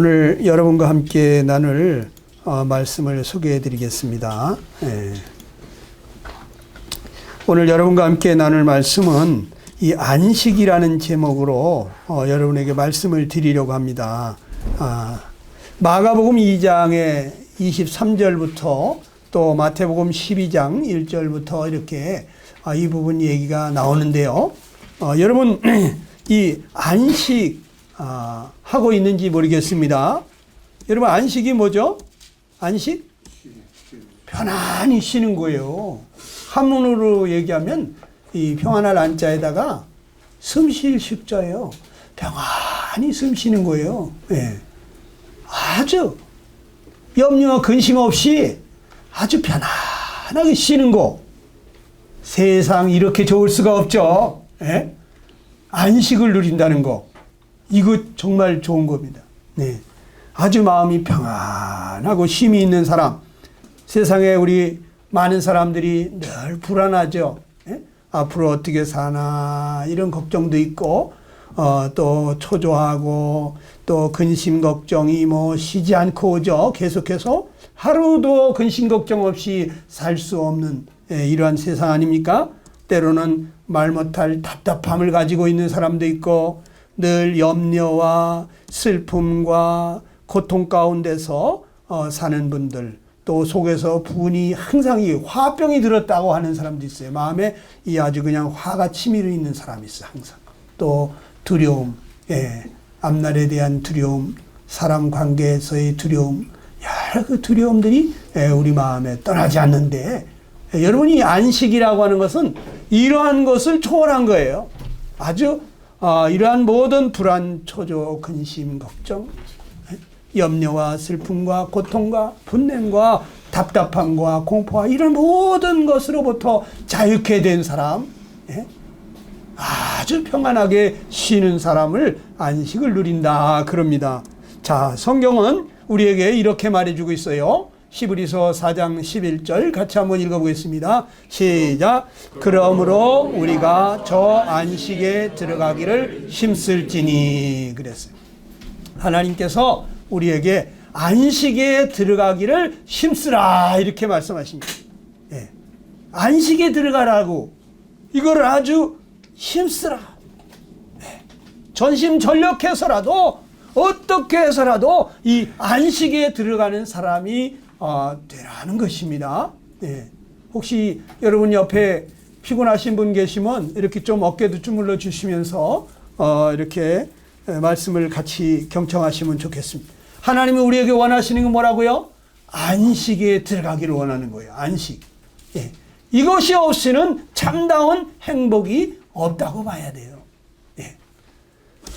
오늘 여러분과 함께 나눌 말씀을 소개해 드리겠습니다. 오늘 여러분과 함께 나눌 말씀은 이 안식이라는 제목으로 여러분에게 말씀을 드리려고 합니다. 마가복음 2장의 23절부터 또 마태복음 12장 1절부터 이렇게 이 부분 얘기가 나오는데요. 여러분 이 안식 하고 있는지 모르겠습니다. 여러분 안식이 뭐죠? 안식? 편안히 쉬는 거예요. 한문으로 얘기하면 이 평안할 안자에다가 숨 쉴 식자예요. 평안히 숨 쉬는 거예요. 네. 아주 염려와 근심 없이 아주 편안하게 쉬는 거. 세상 이렇게 좋을 수가 없죠. 네? 안식을 누린다는 거. 이거 정말 좋은 겁니다. 네. 아주 마음이 평안하고 쉼이 있는 사람. 세상에 우리 많은 사람들이 늘 불안하죠. 예? 앞으로 어떻게 사나 이런 걱정도 있고 또 초조하고 또 근심 걱정이 쉬지 않고 오죠. 계속해서 하루도 근심 걱정 없이 살 수 없는 이러한 세상 아닙니까? 때로는 말 못할 답답함을 가지고 있는 사람도 있고 늘 염려와 슬픔과 고통 가운데서 사는 분들, 또 속에서 분이 항상 이 화병이 들었다고 하는 사람도 있어요. 마음에 이 아주 그냥 화가 치밀어 있는 사람이 있어요. 항상. 또 두려움, 앞날에 대한 두려움, 사람 관계에서의 두려움, 여러 그 두려움들이 우리 마음에 떠나지 않는데 여러분이 안식이라고 하는 것은 이러한 것을 초월한 거예요. 아주 이러한 모든 불안, 초조, 근심, 걱정, 염려와 슬픔과 고통과 분냄과 답답함과 공포와 이런 모든 것으로부터 자유케 된 사람, 아주 평안하게 쉬는 사람을 안식을 누린다 그럽니다. 자, 성경은 우리에게 이렇게 말해주고 있어요. 히브리서 4장 11절 같이 한번 읽어보겠습니다. 시작. 그러므로 우리가 저 안식에 들어가기를 힘쓸지니 그랬어요. 하나님께서 우리에게 안식에 들어가기를 힘쓰라 이렇게 말씀하십니다. 안식에 들어가라고 이거를 아주 힘쓰라. 전심전력해서라도 어떻게 해서라도 이 안식에 들어가는 사람이 되라는 것입니다. 혹시 여러분 옆에 피곤하신 분 계시면 이렇게 좀 어깨도 주물러 주시면서 이렇게 말씀을 같이 경청하시면 좋겠습니다. 하나님은 우리에게 원하시는 건 뭐라고요? 안식에 들어가기를 원하는 거예요. 안식. 이것이 없이는 참다운 행복이 없다고 봐야 돼요.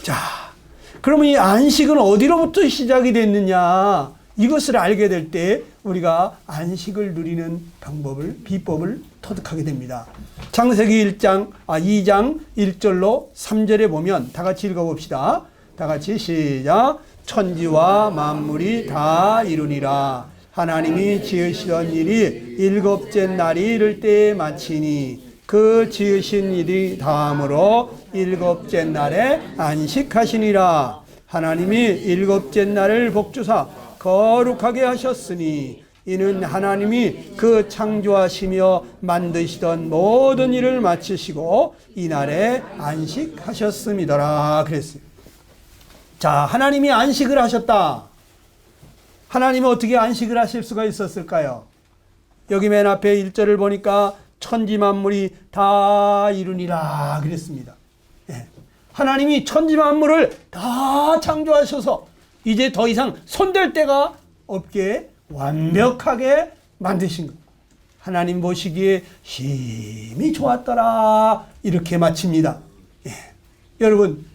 자, 그러면 이 안식은 어디로부터 시작이 됐느냐? 이것을 알게 될 때 우리가 안식을 누리는 방법을, 비법을 터득하게 됩니다. 창세기 2장 1절로 3절에 보면 다 같이 읽어봅시다. 다 같이 시작. 천지와 만물이 다 이루니라. 하나님이 지으시던 일이 일곱째 날이 이를 때에 마치니 그 지으신 일이 다음으로 일곱째 날에 안식하시니라. 하나님이 일곱째 날을 복주사 거룩하게 하셨으니 이는 하나님이 그 창조하시며 만드시던 모든 일을 마치시고 이날에 안식하셨음이더라 그랬어요. 자, 하나님이 안식을 하셨다. 하나님은 어떻게 안식을 하실 수가 있었을까요? 여기 맨 앞에 1절을 보니까 천지 만물이 다 이루니라 그랬습니다. 하나님이 천지 만물을 다 창조하셔서 이제 더 이상 손댈 데가 없게 완벽하게 만드신 것. 하나님 보시기에 힘이 좋았더라 이렇게 마칩니다. 여러분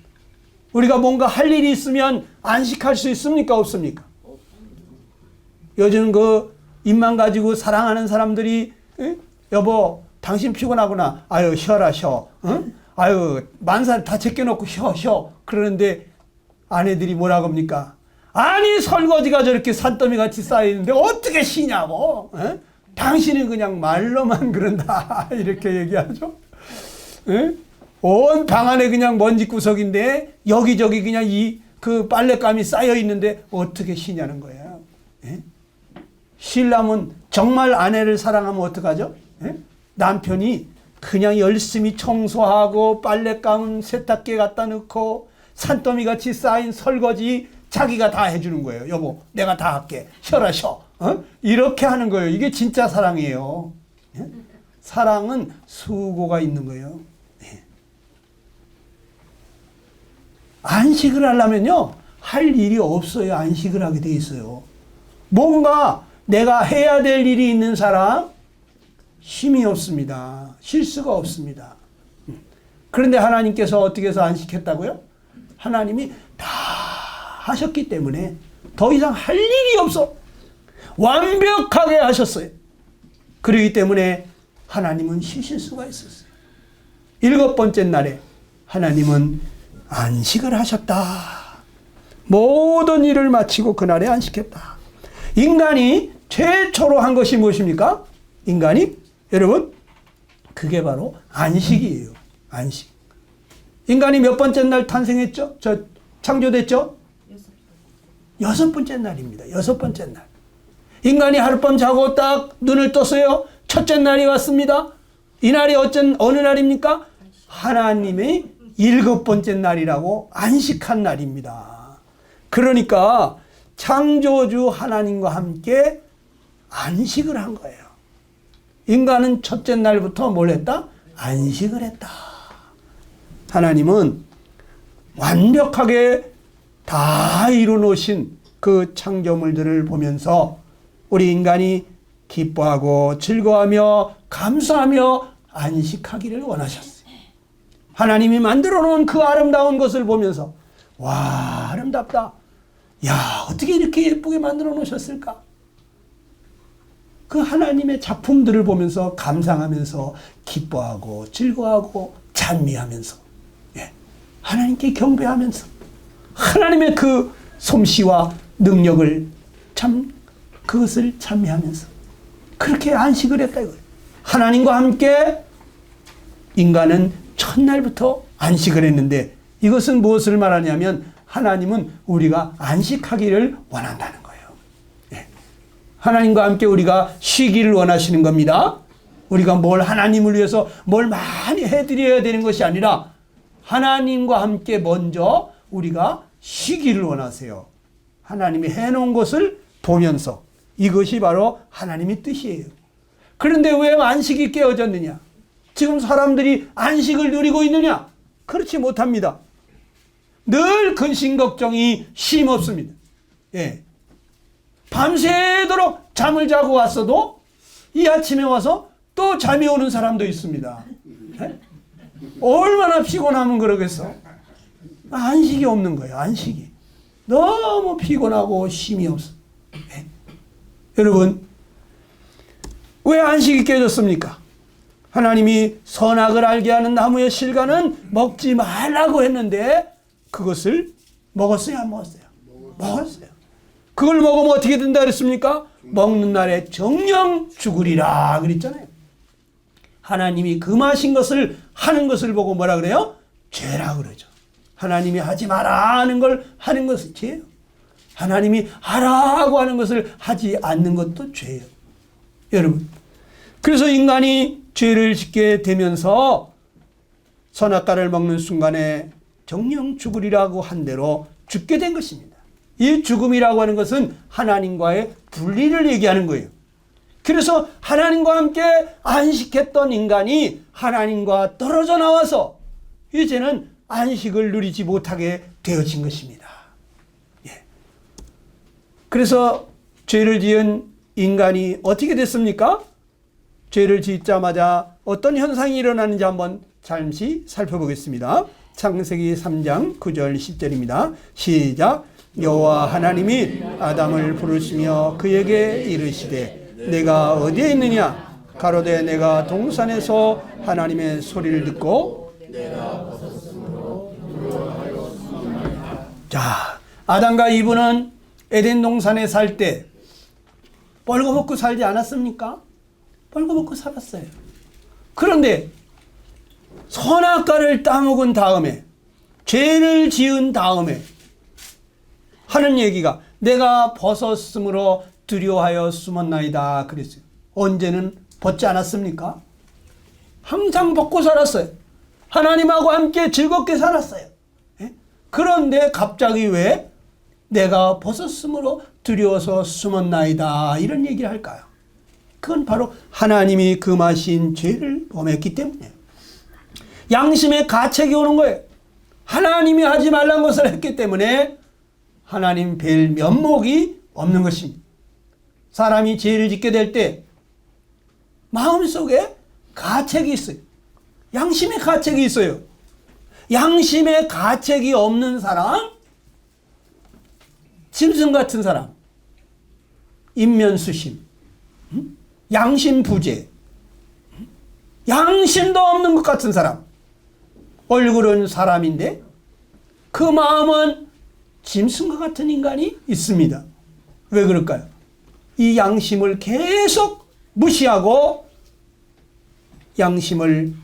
우리가 뭔가 할 일이 있으면 안식할 수 있습니까? 없습니까? 요즘 그 입만 가지고 사랑하는 사람들이 여보 당신 피곤하구나. 아유 쉬어라 쉬어. 아유 만살 다 제껴놓고 쉬어. 그러는데 아내들이 뭐라고 합니까? 아니 설거지가 저렇게 산더미 같이 쌓이는데 어떻게 쉬냐고. 당신은 그냥 말로만 그런다 이렇게 얘기하죠. 온 방 안에 그냥 먼지 구석인데 여기저기 그냥 그 빨랫감이 쌓여 있는데 어떻게 쉬냐는 거예요. 예? 쉬려면 정말 아내를 사랑하면 어떡하죠? 예? 남편이 그냥 열심히 청소하고 빨랫감은 세탁기에 갖다 넣고 산더미 같이 쌓인 설거지 자기가 다 해주는 거예요. 여보, 내가 다 할게. 쉬어라 쉬어. 이렇게 하는 거예요. 이게 진짜 사랑이에요. 예? 사랑은 수고가 있는 거예요. 예. 안식을 하려면요, 할 일이 없어요. 안식을 하게 돼 있어요. 뭔가 내가 해야 될 일이 있는 사람, 힘이 없습니다. 쉴 수가 없습니다. 그런데 하나님께서 어떻게 해서 안식했다고요? 하나님이 다 하셨기 때문에 더 이상 할 일이 없어. 완벽하게 하셨어요. 그렇기 때문에 하나님은 쉬실 수가 있었어요. 7번째 날에 하나님은 안식을 하셨다. 모든 일을 마치고 그날에 안식했다. 인간이 최초로 한 것이 무엇입니까? 인간이, 여러분, 그게 바로 안식이에요. 안식. 인간이 몇 번째 날 탄생했죠? 창조됐죠? 6번째 날입니다. 6번째 날. 인간이 하룻밤 자고 딱 눈을 떴어요. 첫째 날이 왔습니다. 이날이 어느 날입니까? 하나님의 7번째 날이라고 안식한 날입니다. 그러니까 창조주 하나님과 함께 안식을 한 거예요. 인간은 첫째 날부터 뭘 했다? 안식을 했다. 하나님은 완벽하게 다 이루어놓으신 그 창조물들을 보면서 우리 인간이 기뻐하고 즐거워하며 감사하며 안식하기를 원하셨어요. 하나님이 만들어 놓은 그 아름다운 것을 보면서 와, 아름답다. 야, 어떻게 이렇게 예쁘게 만들어 놓으셨을까? 그 하나님의 작품들을 보면서 감상하면서 기뻐하고 즐거워하고 찬미하면서, 예, 하나님께 경배하면서 하나님의 그 솜씨와 능력을 그것을 찬미하면서 그렇게 안식을 했다 이거예요. 하나님과 함께 인간은 첫날부터 안식을 했는데 이것은 무엇을 말하냐면 하나님은 우리가 안식하기를 원한다는 거예요. 예. 하나님과 함께 우리가 쉬기를 원하시는 겁니다. 우리가 뭘 하나님을 위해서 뭘 많이 해드려야 되는 것이 아니라 하나님과 함께 먼저 우리가 쉬기를 원하세요. 하나님이 해놓은 것을 보면서 이것이 바로 하나님의 뜻이에요. 그런데 왜 안식이 깨어졌느냐? 지금 사람들이 안식을 누리고 있느냐? 그렇지 못합니다. 늘 근심 걱정이 쉼없습니다. 예. 밤새도록 잠을 자고 왔어도 이 아침에 와서 또 잠이 오는 사람도 있습니다. 예? 얼마나 피곤하면 그러겠어? 안식이 없는 거예요. 안식이. 너무 피곤하고 쉼이 없어. 예? 여러분, 왜 안식이 깨졌습니까? 하나님이 선악을 알게 하는 나무의 실과는 먹지 말라고 했는데 그것을 먹었어요? 안 먹었어요? 먹었어요. 그걸 먹으면 어떻게 된다 그랬습니까? 먹는 날에 정령 죽으리라 그랬잖아요. 하나님이 금하신 것을 하는 것을 보고 뭐라 그래요? 죄라 그러죠. 하나님이 하지 마라 하는 걸 하는 것은 죄예요. 하나님이 하라고 하는 것을 하지 않는 것도 죄예요. 여러분, 그래서 인간이 죄를 짓게 되면서 선악과를 먹는 순간에 정령 죽으리라고 한 대로 죽게 된 것입니다. 이 죽음이라고 하는 것은 하나님과의 분리를 얘기하는 거예요. 그래서 하나님과 함께 안식했던 인간이 하나님과 떨어져 나와서 이제는 안식을 누리지 못하게 되어진 것입니다. 예. 그래서 죄를 지은 인간이 어떻게 됐습니까? 죄를 짓자마자 어떤 현상이 일어나는지 한번 잠시 살펴보겠습니다. 창세기 3장 9절 10절입니다. 시작. 여호와 하나님이 아담을 부르시며 그에게 이르시되 내가 어디에 있느냐? 가로되 내가 동산에서 하나님의 소리를 듣고 자, 아담과 이브는 에덴 동산에 살 때 벌거벗고 살지 않았습니까? 벌거벗고 살았어요. 그런데 선악과를 따먹은 다음에 죄를 지은 다음에 하는 얘기가 내가 벗었으므로 두려워하여 숨었나이다 그랬어요. 언제는 벗지 않았습니까? 항상 벗고 살았어요. 하나님하고 함께 즐겁게 살았어요. 예? 그런데 갑자기 왜 내가 벗었으므로 두려워서 숨었나이다 이런 얘기를 할까요? 그건 바로 하나님이 금하신 죄를 범했기 때문이에요. 양심의 가책이 오는 거예요. 하나님이 하지 말란 것을 했기 때문에 하나님 뵐 면목이 없는 것입니다. 사람이 죄를 짓게 될 때 마음속에 가책이 있어요. 양심의 가책이 있어요. 양심의 가책이 없는 사람, 짐승 같은 사람, 인면수심, 양심 부재, 양심도 없는 것 같은 사람, 얼굴은 사람인데 그 마음은 짐승과 같은 인간이 있습니다. 왜 그럴까요? 이 양심을 계속 무시하고 양심을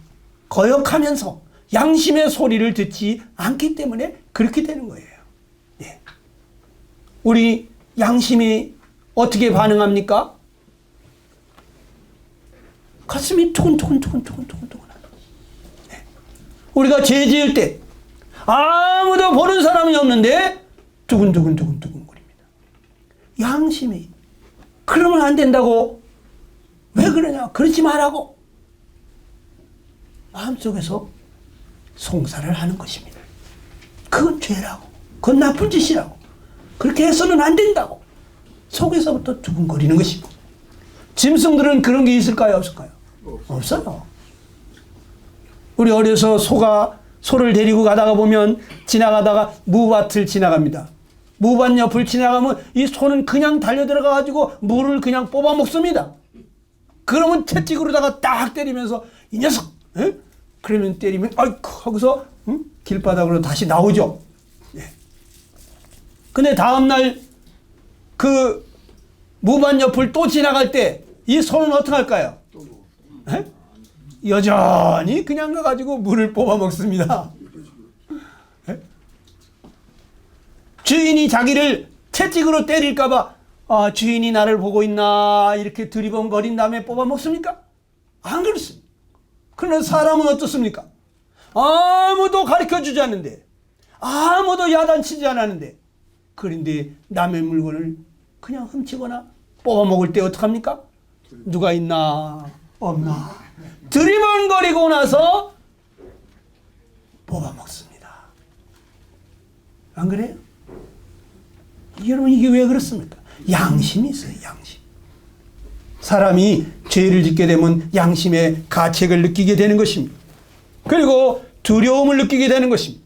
거역하면서 양심의 소리를 듣지 않기 때문에 그렇게 되는 거예요. 네. 우리 양심이 어떻게 반응합니까? 가슴이 두근두근두근두근두근. 네. 우리가 죄 지을 때 아무도 보는 사람이 없는데 두근두근두근두근거립니다. 양심이 그러면 안 된다고 왜 그러냐? 그러지 말라고 마음속에서 송사를 하는 것입니다. 그건 죄라고. 그건 나쁜 짓이라고. 그렇게 해서는 안 된다고. 속에서부터 두근거리는 것이고. 짐승들은 그런 게 있을까요? 없을까요? 없어요. 우리 어려서 소를 데리고 가다가 보면 지나가다가 무밭을 지나갑니다. 무밭 옆을 지나가면 이 소는 그냥 달려들어가 가지고 물을 그냥 뽑아 먹습니다. 그러면 채찍으로다가 딱 때리면서 이 녀석! 에? 그러면 때리면 아이쿠 하고서 길바닥으로 다시 나오죠. 예. 근데 다음날 그 무밭 옆을 또 지나갈 때 이 소는 어떻게 할까요? 에? 여전히 그냥 가가지고 물을 뽑아 먹습니다. 에? 주인이 자기를 채찍으로 때릴까봐 주인이 나를 보고 있나 이렇게 두리번거린 다음에 뽑아 먹습니까? 안 그렇습니다. 그러나 사람은 어떻습니까? 아무도 가르쳐주지 않는데 아무도 야단치지 않았는데 그런데 남의 물건을 그냥 훔치거나 뽑아먹을 때 어떡합니까? 누가 있나 없나 두리번거리고 나서 뽑아먹습니다. 안 그래요? 여러분 이게 왜 그렇습니까? 양심이 있어요. 양심. 사람이 죄를 짓게 되면 양심의 가책을 느끼게 되는 것입니다. 그리고 두려움을 느끼게 되는 것입니다.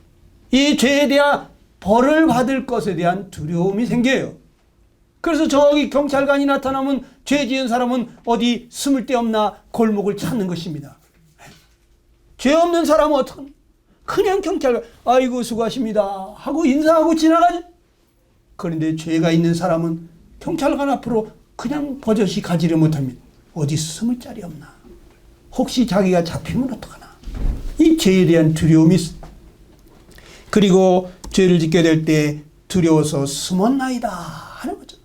이 죄에 대한 벌을 받을 것에 대한 두려움이 생겨요. 그래서 저기 경찰관이 나타나면 죄 지은 사람은 어디 숨을 데 없나 골목을 찾는 것입니다. 죄 없는 사람은 어떡합니까? 그냥 경찰관 아이고 수고하십니다 하고 인사하고 지나가죠. 그런데 죄가 있는 사람은 경찰관 앞으로 그냥 버젓이 가지를 못합니다. 어디 숨을 자리 없나? 혹시 자기가 잡히면 어떡하나? 이 죄에 대한 두려움이 있습니다. 그리고 죄를 짓게 될 때 두려워서 숨었나이다 하는 거죠.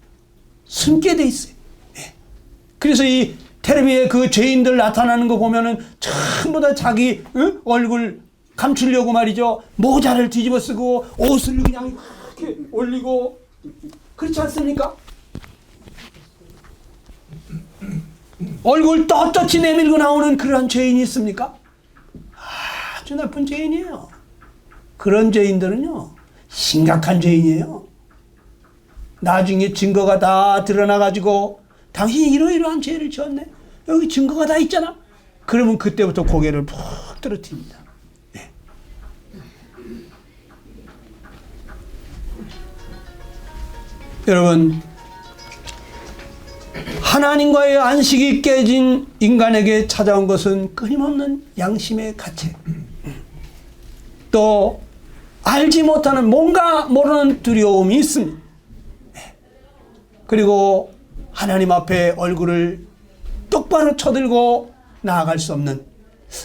숨게 돼 있어요. 네. 그래서 이 텔레비에 그 죄인들 나타나는 거 보면은 전부 다 자기 얼굴 감추려고 말이죠. 모자를 뒤집어 쓰고 옷을 그냥 이렇게 올리고 그렇지 않습니까? 얼굴 떳떳이 내밀고 나오는 그런 죄인이 있습니까? 아주 나쁜 죄인이에요. 그런 죄인들은요 심각한 죄인이에요. 나중에 증거가 다 드러나가지고 당신이 이러이러한 죄를 지었네. 여기 증거가 다 있잖아. 그러면 그때부터 고개를 푹 떨어뜨립니다. 네. 여러분 하나님과의 안식이 깨진 인간에게 찾아온 것은 끊임없는 양심의 가책, 또 알지 못하는 뭔가 모르는 두려움이 있습니다. 그리고 하나님 앞에 얼굴을 똑바로 쳐들고 나아갈 수 없는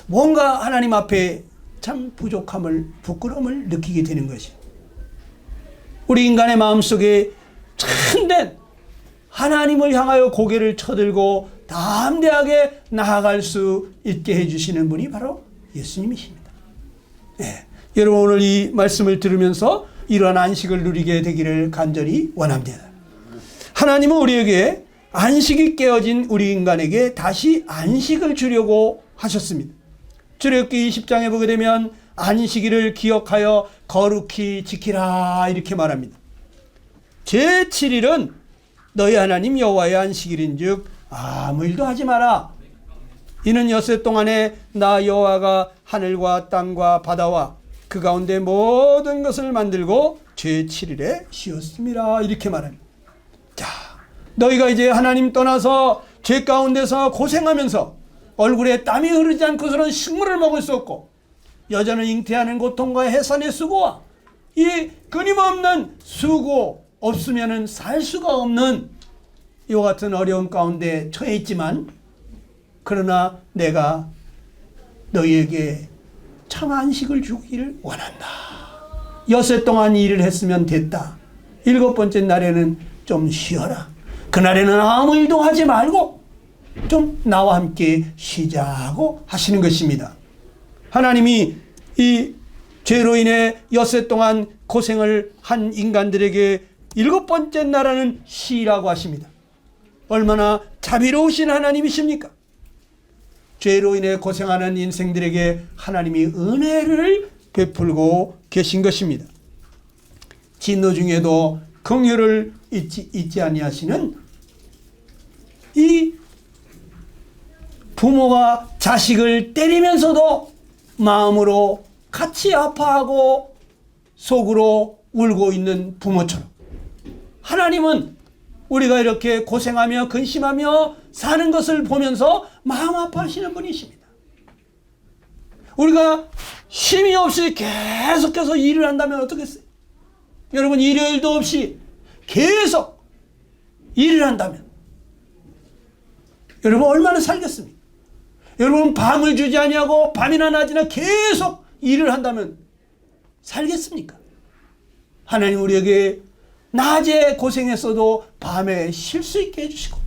뭔가 하나님 앞에 참 부족함을 부끄러움을 느끼게 되는 것이. 우리 인간의 마음속에 참된 하나님을 향하여 고개를 쳐들고 담대하게 나아갈 수 있게 해주시는 분이 바로 예수님이십니다. 네. 여러분 오늘 이 말씀을 들으면서 이러한 안식을 누리게 되기를 간절히 원합니다. 하나님은 우리에게 안식이 깨어진 우리 인간에게 다시 안식을 주려고 하셨습니다. 출애굽기 20장에 보게 되면 안식일을 기억하여 거룩히 지키라 이렇게 말합니다. 제7일은 너희 하나님 여호와의 안식일인즉 아무 일도 하지 마라. 이는 엿새 동안에 나 여호와가 하늘과 땅과 바다와 그 가운데 모든 것을 만들고 제7일에 쉬었습니다. 이렇게 말합니다. 자, 너희가 이제 하나님 떠나서 죄 가운데서 고생하면서 얼굴에 땀이 흐르지 않고서는 식물을 먹을 수 없고 여자는 잉태하는 고통과 해산의 수고와 이 끊임없는 수고 없으면 살 수가 없는 이와 같은 어려움 가운데 처해 있지만 그러나 내가 너희에게 참 안식을 주기를 원한다. 엿새 동안 일을 했으면 됐다. 7번째 날에는 좀 쉬어라. 그날에는 아무 일도 하지 말고 좀 나와 함께 쉬자고 하시는 것입니다. 하나님이 이 죄로 인해 엿새 동안 고생을 한 인간들에게 7번째 날에는 쉬라고 하십니다. 얼마나 자비로우신 하나님이십니까? 죄로 인해 고생하는 인생들에게 하나님이 은혜를 베풀고 계신 것입니다. 진노 중에도 긍휼을 잊지 아니하시는 이 부모가 자식을 때리면서도 마음으로 같이 아파하고 속으로 울고 있는 부모처럼 하나님은 우리가 이렇게 고생하며 근심하며 사는 것을 보면서 마음 아파하시는 분이십니다. 우리가 쉼이 없이 계속해서 일을 한다면 어떻겠어요? 여러분 일요일도 없이 계속 일을 한다면 여러분 얼마나 살겠습니까? 여러분 밤을 주지 아니하고 밤이나 낮이나 계속 일을 한다면 살겠습니까? 하나님 우리에게 낮에 고생했어도 밤에 쉴 수 있게 해주시고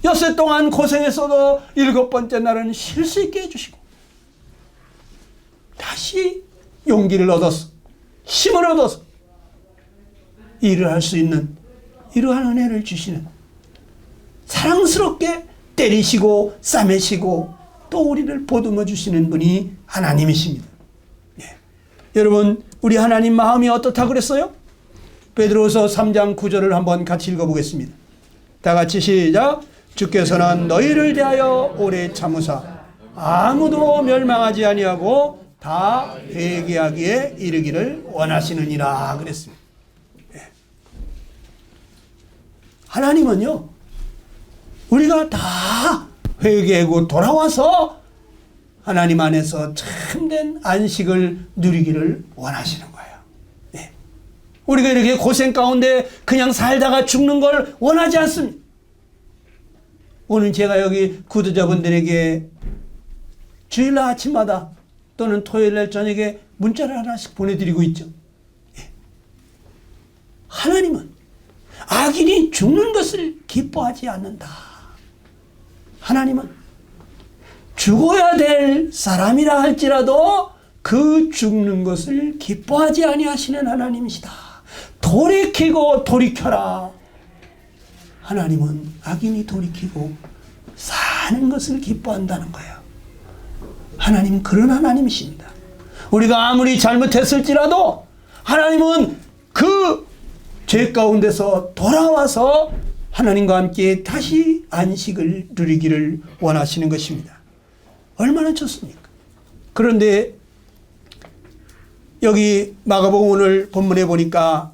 엿새 동안 고생했어도 7번째 날은 쉴 수 있게 해주시고 다시 용기를 얻어서 힘을 얻어서 일을 할 수 있는 이러한 은혜를 주시는 사랑스럽게 때리시고 싸매시고 또 우리를 보듬어 주시는 분이 하나님이십니다. 예. 여러분 우리 하나님 마음이 어떻다고 그랬어요? 베드로서 3장 9절을 한번 같이 읽어보겠습니다. 다 같이 시작. 주께서는 너희를 대하여 오래 참으사 아무도 멸망하지 아니하고 다 회개하기에 이르기를 원하시느니라 그랬습니다. 예. 하나님은요 우리가 다 회개하고 돌아와서 하나님 안에서 참된 안식을 누리기를 원하시는 거예요. 네. 우리가 이렇게 고생 가운데 그냥 살다가 죽는 걸 원하지 않습니다. 오늘 제가 여기 구두자분들에게 주일날 아침마다 또는 토요일날 저녁에 문자를 하나씩 보내드리고 있죠. 네. 하나님은 악인이 죽는 것을 기뻐하지 않는다. 하나님은 죽어야 될 사람이라 할지라도 그 죽는 것을 기뻐하지 아니하시는 하나님이시다. 돌이키고 돌이켜라. 하나님은 악인이 돌이키고 사는 것을 기뻐한다는 거예요. 하나님은 그런 하나님이십니다. 우리가 아무리 잘못했을지라도 하나님은 그 죄 가운데서 돌아와서 하나님과 함께 다시 안식을 누리기를 원하시는 것입니다. 얼마나 좋습니까? 그런데 여기 마가복음 오늘 본문에 보니까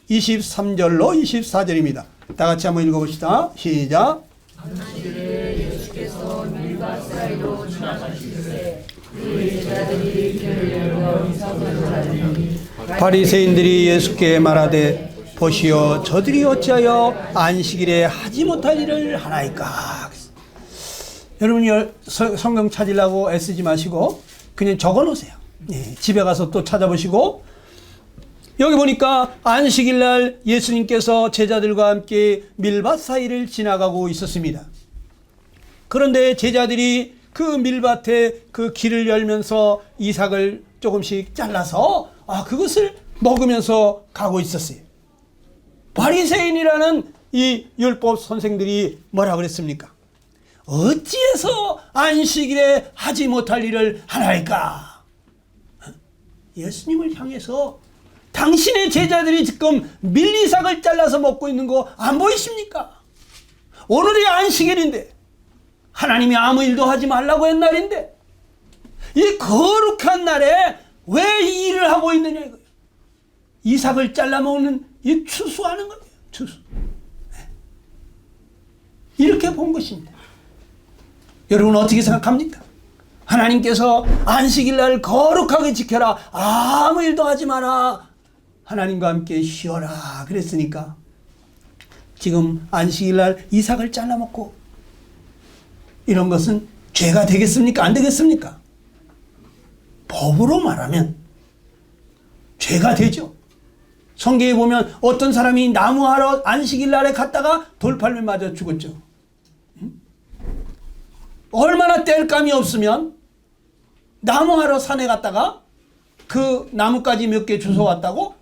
23절로 24절입니다. 다 같이 한번 읽어봅시다. 시작. 예수께서 밀밭 사이로 지나가시되 그 제자들이 그를 여기서 걸어가더니 바리새인들이 예수께 말하되 보시오 저들이 어찌하여 안식일에 하지 못할 일을 하나이까. 여러분이 성경 찾으려고 애쓰지 마시고 그냥 적어 놓으세요. 예, 집에 가서 또 찾아보시고 여기 보니까 안식일 날 예수님께서 제자들과 함께 밀밭 사이를 지나가고 있었습니다. 그런데 제자들이 그 밀밭에 그 길을 열면서 이삭을 조금씩 잘라서 그것을 먹으면서 가고 있었어요. 바리새인이라는 이 율법 선생들이 뭐라 그랬습니까? 어찌해서 안식일에 하지 못할 일을 하나이까? 예수님을 향해서 당신의 제자들이 지금 밀이삭을 잘라서 먹고 있는 거 안 보이십니까? 오늘이 안식일인데, 하나님이 아무 일도 하지 말라고 한 날인데, 이 거룩한 날에 왜 이 일을 하고 있느냐 이거예요. 이삭을 잘라 먹는 이 추수하는 거예요. 추수. 이렇게 본 것입니다. 여러분 어떻게 생각합니까? 하나님께서 안식일 날 거룩하게 지켜라, 아무 일도 하지 마라, 하나님과 함께 쉬어라 그랬으니까 지금 안식일 날 이삭을 잘라 먹고 이런 것은 죄가 되겠습니까? 안 되겠습니까? 법으로 말하면 죄가 되죠. 성경에 보면 어떤 사람이 나무하러 안식일 날에 갔다가 돌팔매 맞아 죽었죠. 얼마나 뗄감이 없으면 나무하러 산에 갔다가 그 나뭇가지 몇 개 주워왔다고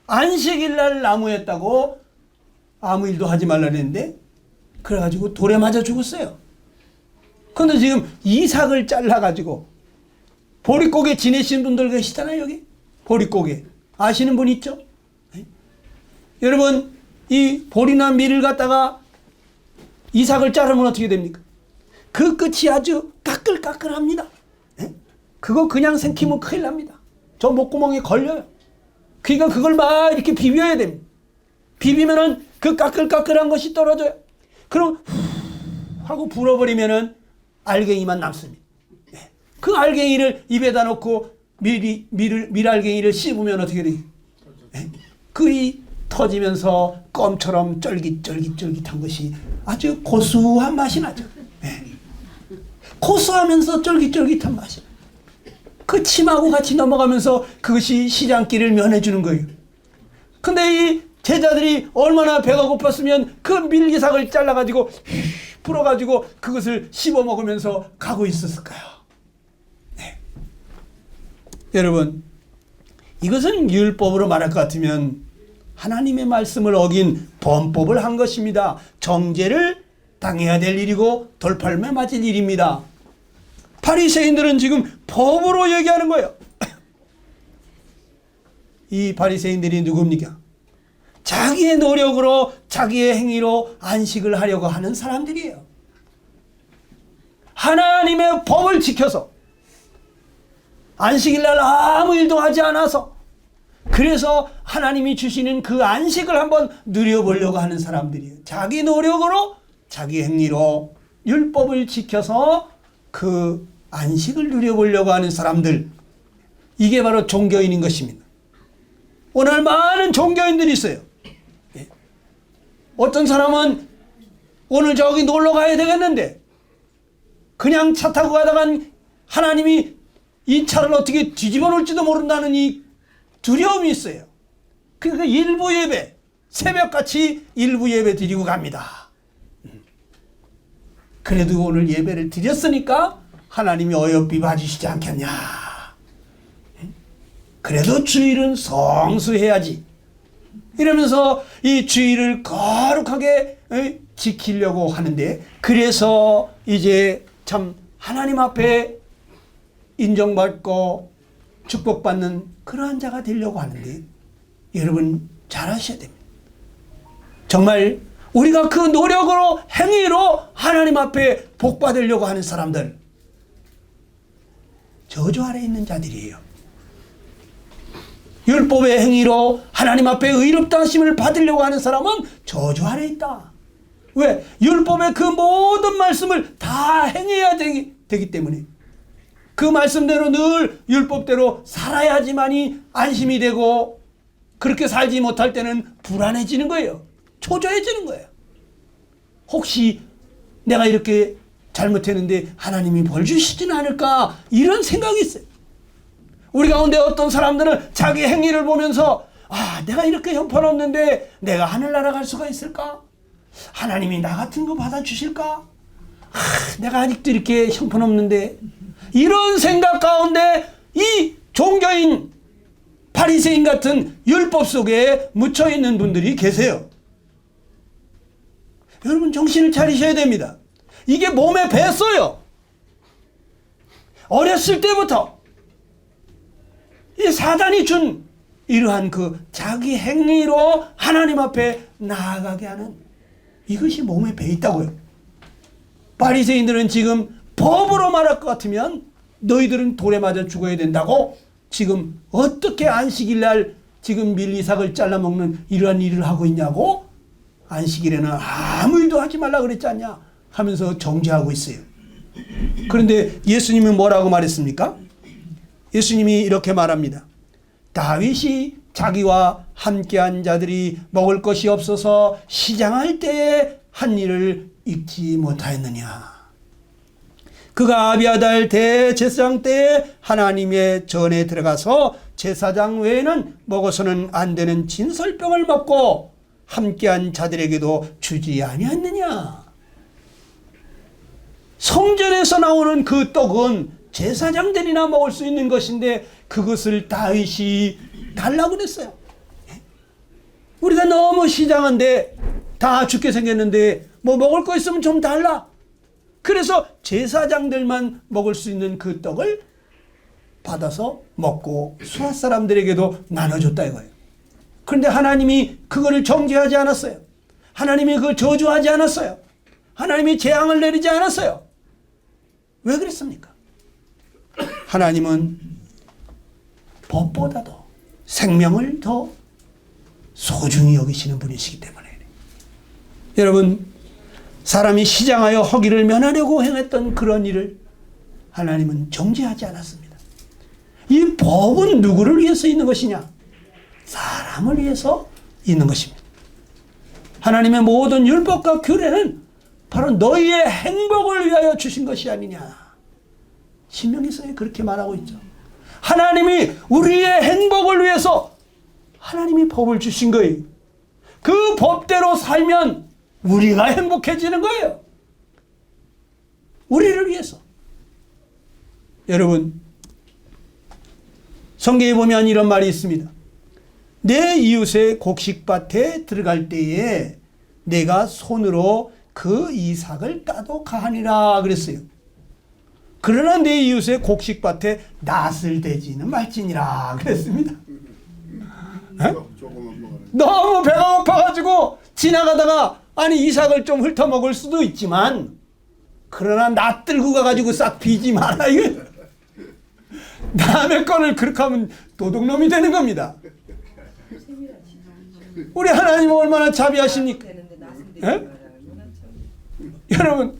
안식일 날 나무했다고 아무 일도 하지 말라 그랬는데 그래가지고 돌에 맞아 죽었어요. 그런데 지금 이삭을 잘라가지고 보릿고개 지내시는 분들 계시잖아요. 여기 보릿고개 아시는 분 있죠? 네? 여러분 이 보리나 밀을 갖다가 이삭을 자르면 어떻게 됩니까? 그 끝이 아주 까끌까끌합니다. 네? 그거 그냥 생기면 큰일 납니다. 저 목구멍에 걸려요. 그러니까 그걸 막 이렇게 비벼야 됩니다. 비비면은 그 까끌까끌한 것이 떨어져요. 그럼 하고 불어버리면은 알갱이만 남습니다. 네. 그 알갱이를 입에다 놓고 밀알갱이를 씹으면 어떻게 돼요? 네. 그이 터지면서 껌처럼 쫄깃쫄깃한 것이 아주 고소한 맛이 나죠. 네. 고소하면서 쫄깃쫄깃한 맛이. 그 침하고 같이 넘어가면서 그것이 시장길을 면해주는 거예요. 근데 이 제자들이 얼마나 배가 고팠으면 그 밀이삭을 잘라가지고 풀어가지고 그것을 씹어 먹으면서 가고 있었을까요? 네. 여러분 이것은 율법으로 말할 것 같으면 하나님의 말씀을 어긴 범법을 한 것입니다. 정죄를 당해야 될 일이고 돌팔매 맞을 일입니다. 바리새인들은 지금 법으로 얘기하는 거예요. 이 바리새인들이 누굽니까? 자기의 노력으로 자기의 행위로 안식을 하려고 하는 사람들이에요. 하나님의 법을 지켜서 안식일 날 아무 일도 하지 않아서 그래서 하나님이 주시는 그 안식을 한번 누려보려고 하는 사람들이에요. 자기 노력으로 자기 행위로 율법을 지켜서 그 안식을 누려보려고 하는 사람들, 이게 바로 종교인인 것입니다. 오늘 많은 종교인들이 있어요. 어떤 사람은 오늘 저기 놀러 가야 되겠는데 그냥 차 타고 가다간 하나님이 이 차를 어떻게 뒤집어 놓을지도 모른다는 이 두려움이 있어요. 그러니까 일부 예배, 새벽같이 일부 예배 드리고 갑니다. 그래도 오늘 예배를 드렸으니까 하나님이 어여삐 봐주시지 않겠냐. 그래도 주일은 성수해야지. 이러면서 이 주일을 거룩하게 지키려고 하는데, 그래서 이제 참 하나님 앞에 인정받고 축복받는 그러한 자가 되려고 하는데, 여러분 잘 아셔야 됩니다. 정말 우리가 그 노력으로 행위로 하나님 앞에 복 받으려고 하는 사람들, 저주 아래 있는 자들이에요. 율법의 행위로 하나님 앞에 의롭다 하심을 받으려고 하는 사람은 저주 아래 있다. 왜? 율법의 그 모든 말씀을 다 행해야 되기 때문에, 그 말씀대로 늘 율법대로 살아야지만이 안심이 되고, 그렇게 살지 못할 때는 불안해지는 거예요. 초조해지는 거예요. 혹시 내가 이렇게 잘못했는데 하나님이 벌 주시지는 않을까, 이런 생각이 있어요. 우리 가운데 어떤 사람들은 자기 행위를 보면서 내가 이렇게 형편없는데 내가 하늘나라 갈 수가 있을까? 하나님이 나 같은 거 받아주실까? 내가 아직도 이렇게 형편없는데, 이런 생각 가운데 이 종교인 바리새인 같은 율법 속에 묻혀 있는 분들이 계세요. 여러분 정신을 차리셔야 됩니다. 이게 몸에 뱄어요. 어렸을 때부터 이 사단이 준 이러한 그 자기 행위로 하나님 앞에 나아가게 하는, 이것이 몸에 배 있다고요. 바리새인들은 지금 법으로 말할 것 같으면 너희들은 돌에 맞아 죽어야 된다고 지금 어떻게 안식일 날 지금 밀리삭을 잘라 먹는 이러한 일을 하고 있냐고, 안식일에는 아무 일도 하지 말라 그랬지 않냐 하면서 정죄하고 있어요. 그런데 예수님은 뭐라고 말했습니까? 예수님이 이렇게 말합니다. 다윗이 자기와 함께한 자들이 먹을 것이 없어서 시장할 때에 한 일을 잊지 못하였느냐. 그가 아비아달 대제사장 때에 하나님의 전에 들어가서 제사장 외에는 먹어서는 안 되는 진설병을 먹고 함께한 자들에게도 주지 아니했느냐. 성전에서 나오는 그 떡은 제사장들이나 먹을 수 있는 것인데 그것을 다윗이 달라고 그랬어요. 우리가 너무 시장한데 다 죽게 생겼는데 뭐 먹을 거 있으면 좀 달라. 그래서 제사장들만 먹을 수 있는 그 떡을 받아서 먹고 수하 사람들에게도 나눠줬다 이거예요. 그런데 하나님이 그거를 정죄하지 않았어요. 하나님이 그걸 저주하지 않았어요. 하나님이 재앙을 내리지 않았어요. 왜 그랬습니까? 하나님은 법보다도 생명을 더 소중히 여기시는 분이시기 때문에. 여러분, 사람이 시장하여 허기를 면하려고 행했던 그런 일을 하나님은 정죄하지 않았습니다. 이 법은 누구를 위해서 있는 것이냐? 사람을 위해서 있는 것입니다. 하나님의 모든 율법과 규례는 바로 너희의 행복을 위하여 주신 것이 아니냐. 신명기서에 그렇게 말하고 있죠. 하나님이 우리의 행복을 위해서 하나님이 법을 주신 거예요. 그 법대로 살면 우리가 행복해지는 거예요. 우리를 위해서. 여러분, 성경에 보면 이런 말이 있습니다. 내 이웃의 곡식밭에 들어갈 때에 내가 손으로 그 이삭을 따도 가하니라 그랬어요. 그러나 내 이웃의 곡식밭에 낫을 대지는 말지니라 그랬습니다. 너무 배가 고파가지고 지나가다가 이삭을 좀 훑어먹을 수도 있지만, 그러나 낫 들고 가가지고 싹 비지 마라 이거. 남의 거를 그렇게 하면 도둑놈이 되는 겁니다. 우리 하나님은 얼마나 자비하십니까? 여러분,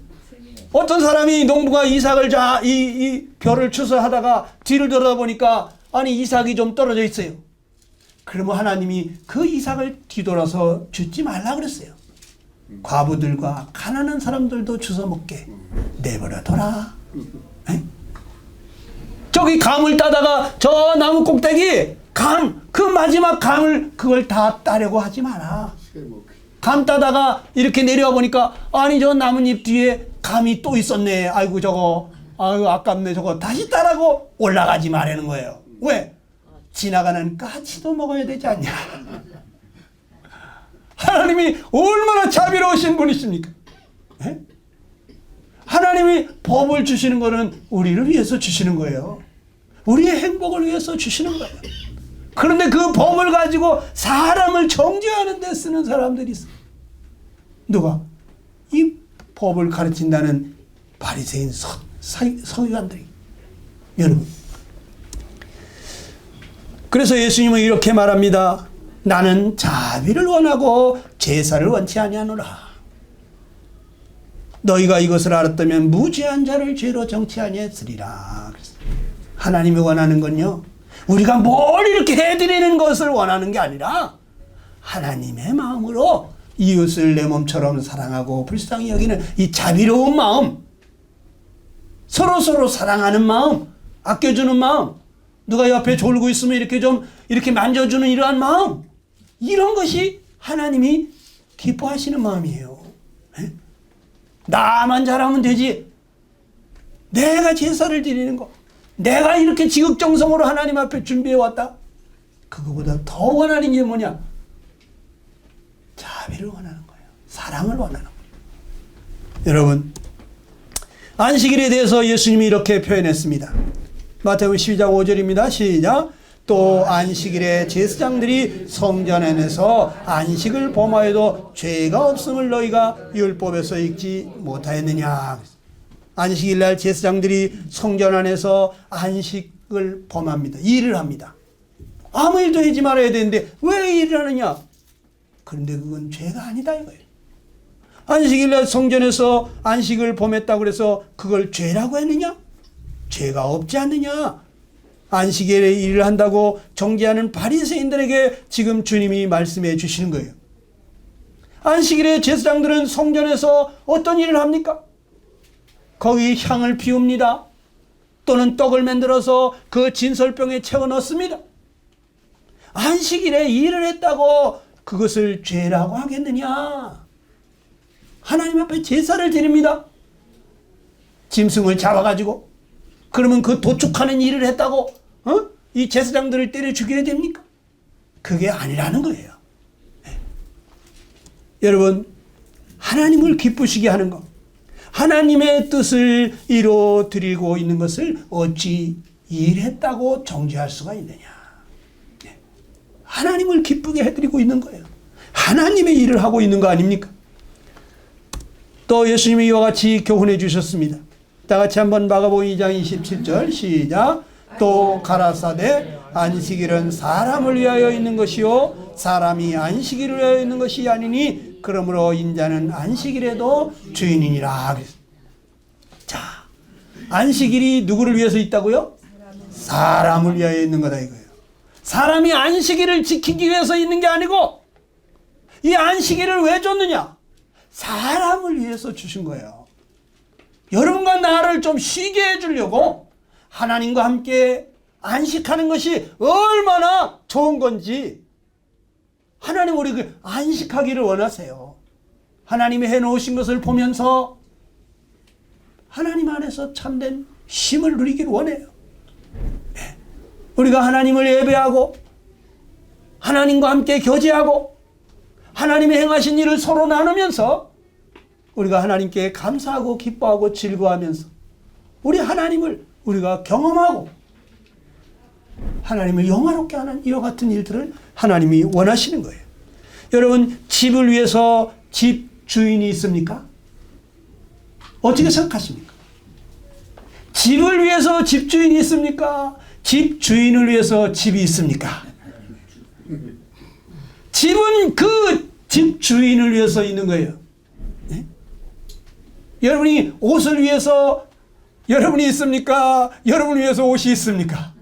어떤 사람이 농부가 이삭을 이 벼를 추수하다가 뒤를 돌아보니까 이삭이 좀 떨어져 있어요. 그러면 하나님이 그 이삭을 뒤돌아서 줍지 말라 그랬어요. 과부들과 가난한 사람들도 주워 먹게 내버려둬라. 저기 감을 따다가 저 나무 꼭대기 그 마지막 감을 그걸 다 따려고 하지 마라. 감 따다가 이렇게 내려와 보니까 저 나뭇잎 뒤에 감이 또 있었네. 아이고 저거 아깝네. 저거 다시 따라고 올라가지 말라는 거예요. 왜? 지나가는 까치도 먹어야 되지 않냐. 하나님이 얼마나 자비로우신 분이십니까? 네? 하나님이 법을 주시는 거는 우리를 위해서 주시는 거예요. 우리의 행복을 위해서 주시는 거예요. 그런데 그 법을 가지고 사람을 정죄하는 데 쓰는 사람들이 있어요. 누가? 이 법을 가르친다는 바리새인 서기관들이. 여러분, 그래서 예수님은 이렇게 말합니다. 나는 자비를 원하고 제사를 원치 아니하노라. 너희가 이것을 알았다면 무죄한 자를 죄로 정치 아니했으리라. 하나님이 원하는 건요, 우리가 뭘 이렇게 해드리는 것을 원하는 게 아니라 하나님의 마음으로 이웃을 내 몸처럼 사랑하고 불쌍히 여기는 이 자비로운 마음, 서로 사랑하는 마음, 아껴주는 마음, 누가 옆에 졸고 있으면 이렇게 좀 이렇게 만져주는 이러한 마음, 이런 것이 하나님이 기뻐하시는 마음이에요. 에? 나만 잘하면 되지. 내가 제사를 드리는 거, 내가 이렇게 지극정성으로 하나님 앞에 준비해 왔다. 그거보다 더 원하는 게 뭐냐? 자비를 원하는 거예요. 사랑을 원하는 거예요. 여러분, 안식일에 대해서 예수님이 이렇게 표현했습니다. 마태복음 12장 5절입니다. 시작. 또 안식일에 제사장들이 성전 안에서 안식을 범하여도 죄가 없음을 너희가 율법에서 읽지 못하였느냐. 안식일날 제사장들이 성전 안에서 안식을 범합니다. 일을 합니다. 아무 일도 하지 말아야 되는데 왜 일을 하느냐? 그런데 그건 죄가 아니다 이거예요. 안식일날 성전에서 안식을 범했다고 해서 그걸 죄라고 했느냐? 죄가 없지 않느냐? 안식일에 일을 한다고 정죄하는 바리새인들에게 지금 주님이 말씀해 주시는 거예요. 안식일에 제사장들은 성전에서 어떤 일을 합니까? 거기 향을 피웁니다. 또는 떡을 만들어서 그 진설병에 채워 넣습니다. 안식일에 일을 했다고 그것을 죄라고 하겠느냐? 하나님 앞에 제사를 드립니다. 짐승을 잡아가지고 그러면 그 도축하는 일을 했다고 이 제사장들을 때려 죽여야 됩니까? 그게 아니라는 거예요. 네. 여러분, 하나님을 기쁘시게 하는 것, 하나님의 뜻을 이루어드리고 있는 것을 어찌 일했다고 정죄할 수가 있느냐. 네. 하나님을 기쁘게 해드리고 있는 거예요. 하나님의 일을 하고 있는 거 아닙니까? 또 예수님이 이와 같이 교훈해 주셨습니다. 다 같이 한번 마가복음 2장 27절 시작. 또 가라사대 안식일은 사람을 위하여 있는 것이요 사람이 안식일을 위하여 있는 것이 아니니 그러므로 인자는 안식일에도 주인이니라. 자, 안식일이 누구를 위해서 있다고요? 사람을 위하여 있는 거다 이거예요. 사람이 안식일을 지키기 위해서 있는 게 아니고 이 안식일을 왜 줬느냐? 사람을 위해서 주신 거예요. 여러분과 나를 좀 쉬게 해주려고 하나님과 함께 안식하는 것이 얼마나 좋은 건지 하나님 우리 안식하기를 원하세요. 하나님이 해놓으신 것을 보면서 하나님 안에서 참된 쉼을 누리기를 원해요. 우리가 하나님을 예배하고 하나님과 함께 교제하고 하나님이 행하신 일을 서로 나누면서 우리가 하나님께 감사하고 기뻐하고 즐거워하면서 우리 하나님을 우리가 경험하고 하나님을 영화롭게 하는 이와 같은 일들을 하나님이 원하시는 거예요. 여러분, 집을 위해서 집 주인이 있습니까? 어떻게 생각하십니까? 집을 위해서 집 주인이 있습니까? 집 주인을 위해서 집이 있습니까? 집은 그 집 주인을 위해서 있는 거예요. 네? 여러분이 옷을 위해서 여러분이 있습니까? 여러분을 위해서 옷이 있습니까?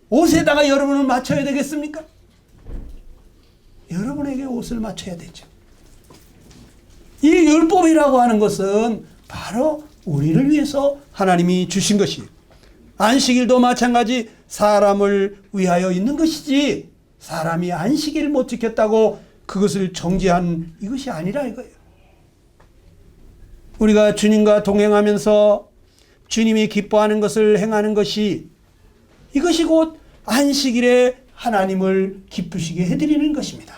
옷에다가 여러분을 맞춰야 되겠습니까? 여러분에게 옷을 맞춰야 되죠. 이 율법이라고 하는 것은 바로 우리를 위해서 하나님이 주신 것이에요. 안식일도 마찬가지 사람을 위하여 있는 것이지 사람이 안식일을 못 지켰다고 그것을 정죄한 이것이 아니라 이거예요. 우리가 주님과 동행하면서 주님이 기뻐하는 것을 행하는 것이 이것이 곧 안식일에 하나님을 기쁘시게 해드리는 것입니다.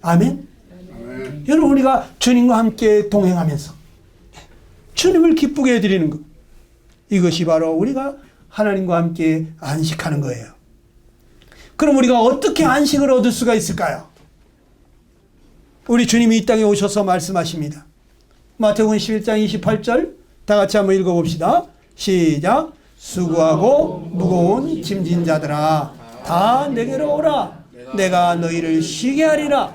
아멘? 아멘. 여러분, 우리가 주님과 함께 동행하면서 주님을 기쁘게 해드리는 것, 이것이 바로 우리가 하나님과 함께 안식하는 거예요. 그럼 우리가 어떻게 안식을 얻을 수가 있을까요? 우리 주님이 이 땅에 오셔서 말씀하십니다. 마태복음 11장 28절 다 같이 한번 읽어봅시다. 시작. 수고하고 무거운 짐진 자들아 다 내게로 오라. 내가 너희를 쉬게 하리라.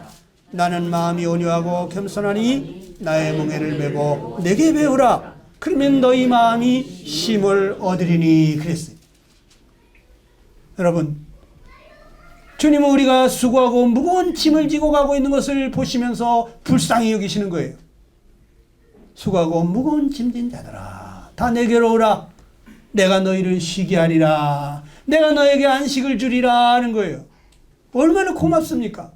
나는 마음이 온유하고 겸손하니 나의 멍에를 메고 내게 배우라. 그러면 너희 마음이 쉼을 얻으리니 그랬어요. 여러분, 주님은 우리가 수고하고 무거운 짐을 지고 가고 있는 것을 보시면서 불쌍히 여기시는 거예요. 수고하고 무거운 짐진 자들아 다 내게로 오라. 내가 너희를 쉬게 하리라. 내가 너에게 안식을 주리라는 거예요. 얼마나 고맙습니까?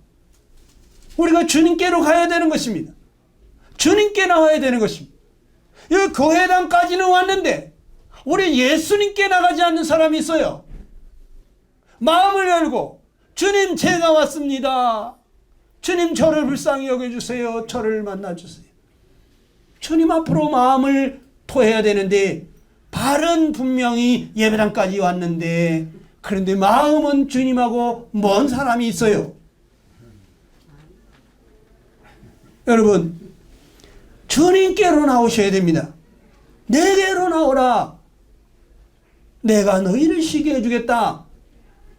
우리가 주님께로 가야 되는 것입니다. 주님께 나와야 되는 것입니다. 여기 교회당까지는 왔는데 우리 예수님께 나가지 않는 사람이 있어요. 마음을 열고 주님 제가 왔습니다. 주님 저를 불쌍히 여겨주세요. 저를 만나주세요. 주님 앞으로 마음을 토해야 되는데 발은 분명히 예배당까지 왔는데 그런데 마음은 주님하고 먼 사람이 있어요. 여러분 주님께로 나오셔야 됩니다. 내게로 나오라. 내가 너희를 쉬게 해주겠다.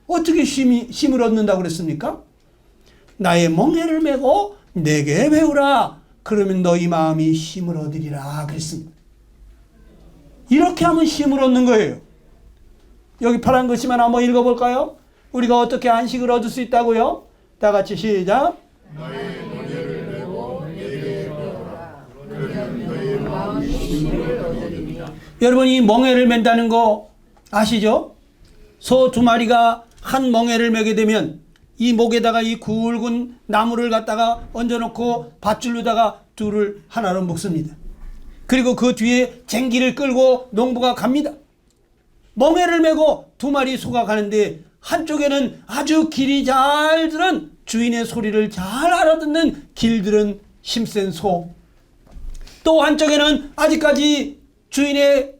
어떻게 쉼을 얻는다고 그랬습니까? 나의 멍에를 메고 내게 배우라. 그러면 너희 마음이 쉼을 얻으리라 그랬습니다. 이렇게 하면 쉼을 얻는 거예요. 여기 파란 글씨만 한번 읽어볼까요? 우리가 어떻게 안식을 얻을 수 있다고요? 다 같이 시작. 나의 멍에를 메고 내게 배우라. 그러면 너희 마음이 쉼을 얻으리라. 여러분 이 멍에를 맨다는 거 아시죠? 소 2마리가 한 멍에를 메게 되면 이 목에다가 이 굵은 나무를 갖다가 얹어놓고 밧줄로다가 둘을 하나로 묶습니다. 그리고 그 뒤에 쟁기를 끌고 농부가 갑니다. 멍에를 메고 2마리 소가 가는데 한쪽에는 아주 길이 잘 들은 주인의 소리를 잘 알아듣는 길들은 힘센 소, 또 한쪽에는 아직까지 주인의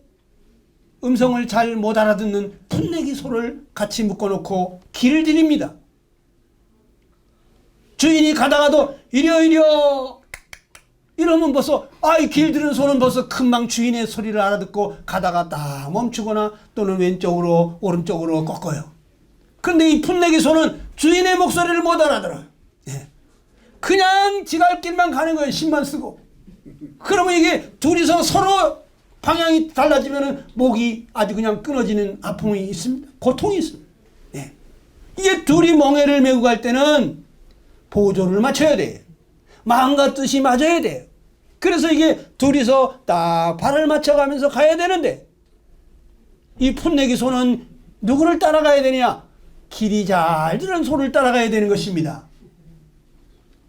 음성을 잘 못 알아듣는 풋내기 소를 같이 묶어놓고 길을 들입니다. 주인이 가다가도 이려 이러면 벌써 이 길들은 소는 벌써 금방 주인의 소리를 알아듣고 가다가 딱 멈추거나 또는 왼쪽으로 오른쪽으로 꺾어요. 그런데 이 풋내기 소는 주인의 목소리를 못 알아들어요. 그냥 지갈길만 가는 거예요. 힘만 쓰고. 그러면 이게 둘이서 서로 방향이 달라지면 목이 아주 그냥 끊어지는 아픔이 있습니다. 고통이 있습니다. 이게 둘이 멍에를 메고 갈 때는 보조를 맞춰야 돼요. 마음과 뜻이 맞아야 돼요. 그래서 이게 둘이서 딱 발을 맞춰가면서 가야 되는데 이 풋내기 소는 누구를 따라가야 되냐? 길이 잘 들은 소를 따라가야 되는 것입니다.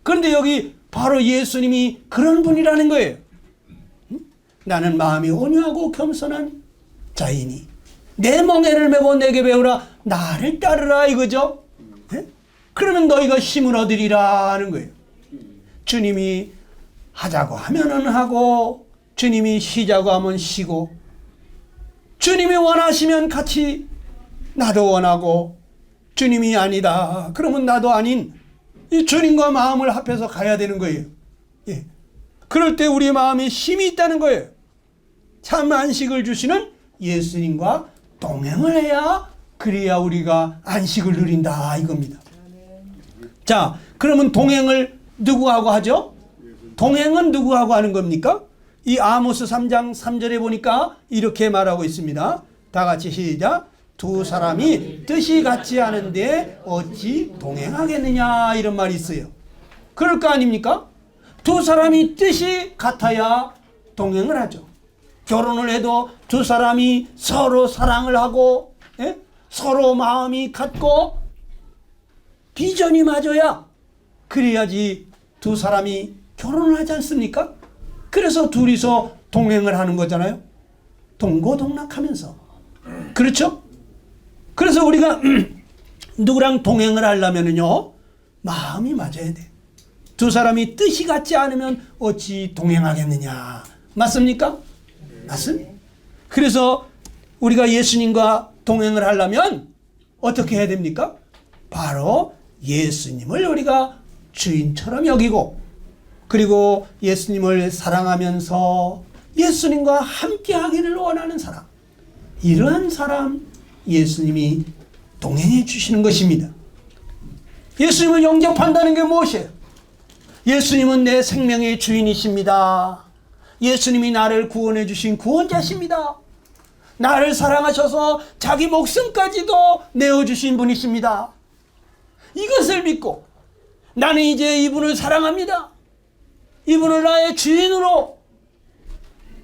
그런데 여기 바로 예수님이 그런 분이라는 거예요. 나는 마음이 온유하고 겸손한 자이니 내 멍에를 메고 내게 배우라. 나를 따르라 이거죠. 그러면 너희가 힘을 얻으리라 하는 거예요. 주님이 하자고 하면은 하고 주님이 쉬자고 하면 쉬고 주님이 원하시면 같이 나도 원하고 주님이 아니다 그러면 나도 아닌 이 주님과 마음을 합해서 가야 되는 거예요. 그럴 때 우리의 마음에 힘이 있다는 거예요. 참 안식을 주시는 예수님과 동행을 해야 그래야 우리가 안식을 누린다 이겁니다. 자, 그러면 동행을 누구하고 하죠? 동행은 누구하고 하는 겁니까? 이 아모스 3장 3절에 보니까 이렇게 말하고 있습니다. 다 같이 시작. 두 사람이 뜻이 같지 않은데 어찌 동행하겠느냐 이런 말이 있어요. 그럴 거 아닙니까? 두 사람이 뜻이 같아야 동행을 하죠. 결혼을 해도 두 사람이 서로 사랑을 하고 서로 마음이 같고 비전이 맞아야 그래야지 두 사람이 결혼을 하지 않습니까? 그래서 둘이서 동행을 하는 거잖아요. 동고동락하면서. 그렇죠? 그래서 우리가 누구랑 동행을 하려면요 마음이 맞아야 돼. 두 사람이 뜻이 같지 않으면 어찌 동행하겠느냐. 맞습니까? 맞습니다. 그래서 우리가 예수님과 동행을 하려면 어떻게 해야 됩니까? 바로 예수님을 우리가 주인처럼 여기고 그리고 예수님을 사랑하면서 예수님과 함께 하기를 원하는 사람, 이러한 사람 예수님이 동행해 주시는 것입니다. 예수님을 영접한다는 게 무엇이에요? 예수님은 내 생명의 주인이십니다. 예수님이 나를 구원해 주신 구원자십니다. 나를 사랑하셔서 자기 목숨까지도 내어주신 분이십니다. 이것을 믿고 나는 이제 이분을 사랑합니다. 이분을 나의 주인으로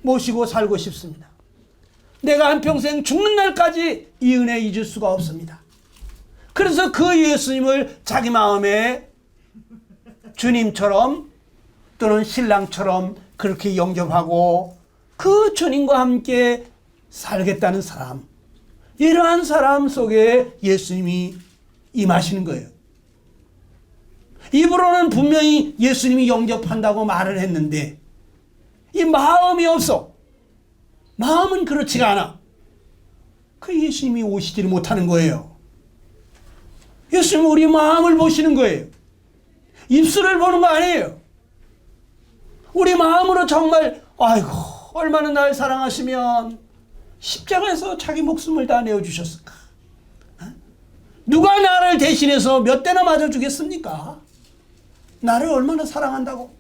모시고 살고 싶습니다. 내가 한평생 죽는 날까지 이 은혜 잊을 수가 없습니다. 그래서 그 예수님을 자기 마음에 주님처럼 또는 신랑처럼 그렇게 영접하고 그 주님과 함께 살겠다는 사람, 이러한 사람 속에 예수님이 임하시는 거예요. 입으로는 분명히 예수님이 영접한다고 말을 했는데 이 마음이 없어. 마음은 그렇지가 않아. 그 예수님이 오시지를 못하는 거예요. 예수님은 우리 마음을 보시는 거예요. 입술을 보는 거 아니에요. 우리 마음으로 정말 아이고 얼마나 날 사랑하시면 십자가에서 자기 목숨을 다 내어주셨을까. 누가 나를 대신해서 몇 대나 맞아주겠습니까? 나를 얼마나 사랑한다고.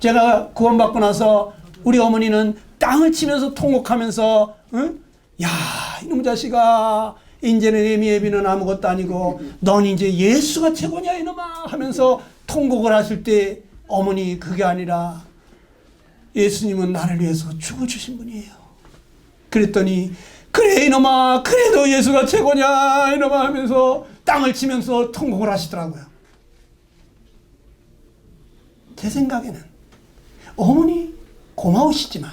제가 구원받고 나서 우리 어머니는 땅을 치면서 통곡하면서 야 이놈 자식아 이제는 예비는 아무것도 아니고 넌 이제 예수가 최고냐 이놈아 하면서 통곡을 하실 때 어머니 그게 아니라 예수님은 나를 위해서 죽어주신 분이에요. 그랬더니 그래 이놈아 그래도 예수가 최고냐 이놈아 하면서 땅을 치면서 통곡을 하시더라고요. 제 생각에는 어머니 고마우시지만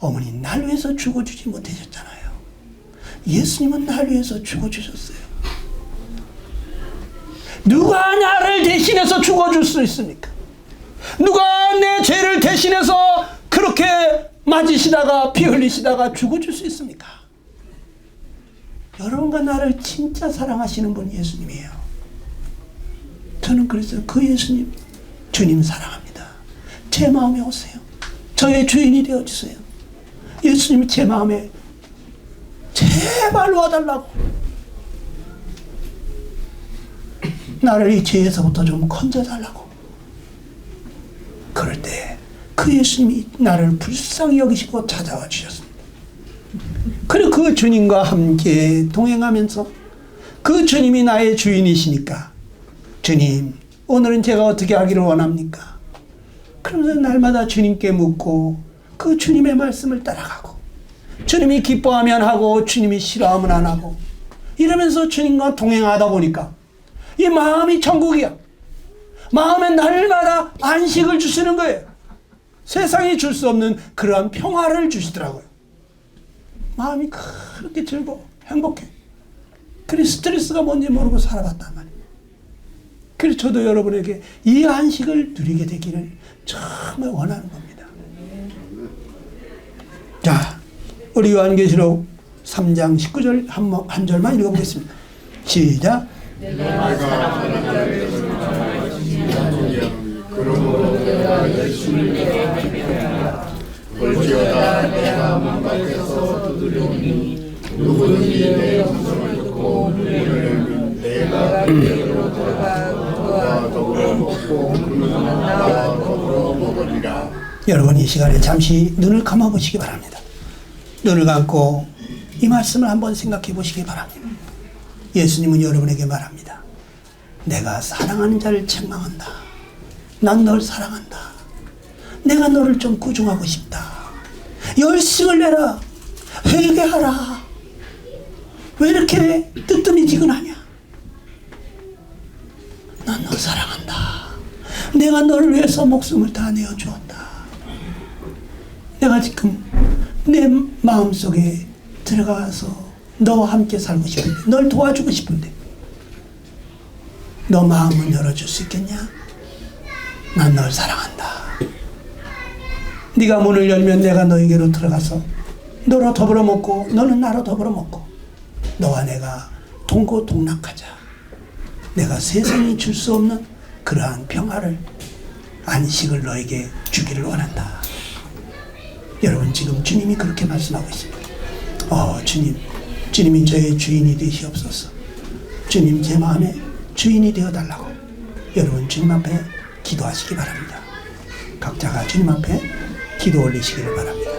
어머니 날 위해서 죽어주지 못하셨잖아요. 예수님은 날 위해서 죽어주셨어요. 누가 나를 대신해서 죽어줄 수 있습니까? 누가 내 죄를 대신해서 그렇게 맞으시다가 피 흘리시다가 죽어줄 수 있습니까? 여러분과 나를 진짜 사랑하시는 분 예수님이에요. 저는 그래서 그 예수님 주님 사랑합니다. 제 마음에 오세요. 저의 주인이 되어주세요. 예수님이 제 마음에 제발 와달라고. 나를 이 죄에서부터 좀 건져달라고. 그럴 때 그 예수님이 나를 불쌍히 여기시고 찾아와 주셨습니다. 그리고 그 주님과 함께 동행하면서 그 주님이 나의 주인이시니까 주님 오늘은 제가 어떻게 하기를 원합니까? 그러면서 날마다 주님께 묻고 그 주님의 말씀을 따라가고 주님이 기뻐하면 하고 주님이 싫어하면 안 하고 이러면서 주님과 동행하다 보니까 이 마음이 천국이야. 마음에 날마다 안식을 주시는 거예요. 세상이 줄 수 없는 그러한 평화를 주시더라고요. 마음이 그렇게 즐거워 행복해. 그래서 스트레스가 뭔지 모르고 살아봤단 말이에요. 그래서 저도 여러분에게 이 안식을 누리게 되기를 정말 원하는 겁니다. 자, 우리 요한계시록 3장 19절 한 절만 읽어보겠습니다. 시작. 내가 사랑하는 자를 그러므로 내가 예수를 내게 발표하라. 볼지어다 내가 문 밖에서 두드리니 누구든지 내 음성을 듣고 문을 열면 내가 그에게로 들어가 그와 더불어 먹고 그는 나와 더불어 먹으리라. 여러분 이 시간에 잠시 눈을 감아보시기 바랍니다. 눈을 감고 이 말씀을 한번 생각해 보시기 바랍니다. 예수님은 여러분에게 말합니다. 내가 사랑하는 자를 책망한다. 난 널 사랑한다. 내가 너를 좀 구중하고 싶다. 열심을 내라. 회개하라. 왜 이렇게 뜨뜻미지근하냐? 난 너 사랑한다. 내가 너를 위해서 목숨을 다 내어주었다. 내가 지금 내 마음속에 들어가서 너와 함께 살고 싶은데, 널 도와주고 싶은데 너 마음을 열어줄 수 있겠냐? 난 널 사랑한다. 네가 문을 열면 내가 너에게로 들어가서 너로 더불어 먹고 너는 나로 더불어 먹고 너와 내가 동고동락하자. 내가 세상이 줄 수 없는 그러한 평화를 안식을 너에게 주기를 원한다. 여러분 지금 주님이 그렇게 말씀하고 있습니다. 주님이 저의 주인이 되시옵소서. 주님 제 마음에 주인이 되어달라고 여러분 주님 앞에 기도하시기 바랍니다. 각자가 주님 앞에 기도 올리시기를 바랍니다.